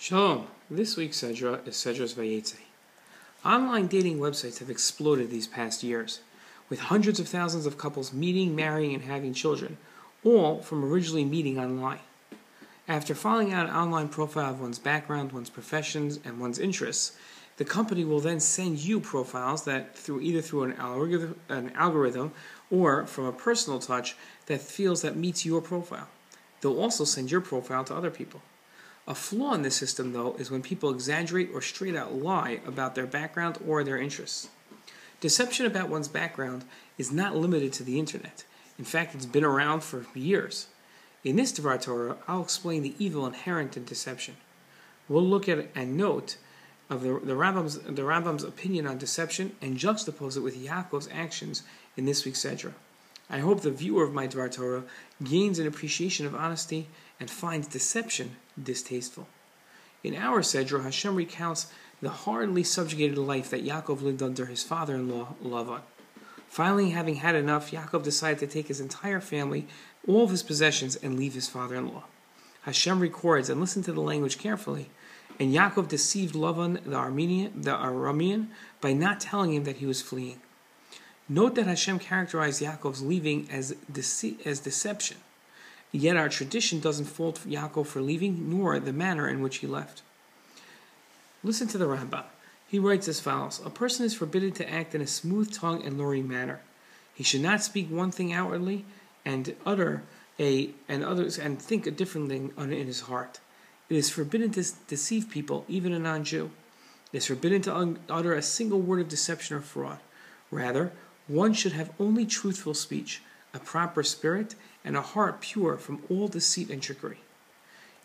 Shalom. This week's Sedra is Sedra's Vayetzie. Online dating websites have exploded these past years, with hundreds of thousands of couples meeting, marrying, and having children, all from originally meeting online. After filling out an online profile of one's background, one's professions, and one's interests, the company will then send you profiles that either through an algorithm or from a personal touch that meets your profile. They'll also send your profile to other people. A flaw in this system, though, is when people exaggerate or straight out lie about their background or their interests. Deception about one's background is not limited to the internet. In fact, it's been around for years. In this Dvar Torah, I'll explain the evil inherent in deception. We'll look at a note of the Rambam's opinion on deception and juxtapose it with Yaakov's actions in this week's Sedra. I hope the viewer of my Dvar Torah gains an appreciation of honesty and finds deception distasteful. In our Sedra, Hashem recounts the hardly subjugated life that Yaakov lived under his father-in-law, Lavan. Finally, having had enough, Yaakov decided to take his entire family, all of his possessions, and leave his father-in-law. Hashem records, and listen to the language carefully, and Yaakov deceived Lavan, the Aramean, by not telling him that he was fleeing. Note that Hashem characterized Yaakov's leaving as deception. Yet our tradition doesn't fault Yaakov for leaving, nor the manner in which he left. Listen to the Rambam. He writes as follows: a person is forbidden to act in a smooth-tongued and luring manner. He should not speak one thing outwardly and think a different thing in his heart. It is forbidden to deceive people, even a non-Jew. It is forbidden to utter a single word of deception or fraud. Rather, one should have only truthful speech, a proper spirit, and a heart pure from all deceit and trickery.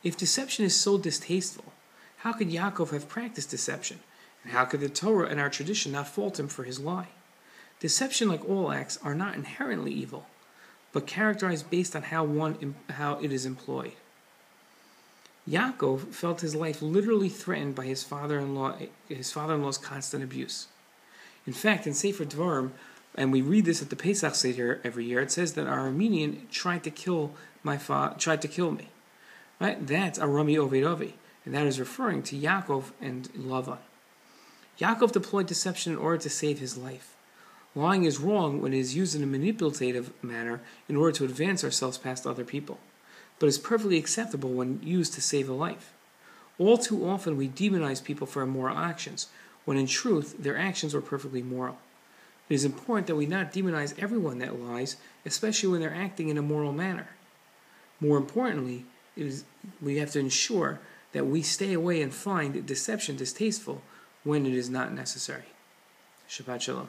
If deception is so distasteful, how could Yaakov have practiced deception? And how could the Torah and our tradition not fault him for his lie? Deception, like all acts, are not inherently evil, but characterized based on how it is employed. Yaakov felt his life literally threatened by his father-in-law's constant abuse. In fact, in Sefer Dvarim, and we read this at the Pesach Seder every year, it says that our Armenian tried to kill me. Right? That's Arami Ovedovi, and that is referring to Yaakov and Lavan. Yaakov deployed deception in order to save his life. Lying is wrong when it is used in a manipulative manner in order to advance ourselves past other people, but is perfectly acceptable when used to save a life. All too often we demonize people for immoral actions, when in truth their actions were perfectly moral. It is important that we not demonize everyone that lies, especially when they're acting in a moral manner. More importantly, we have to ensure that we stay away and find deception distasteful when it is not necessary. Shabbat Shalom.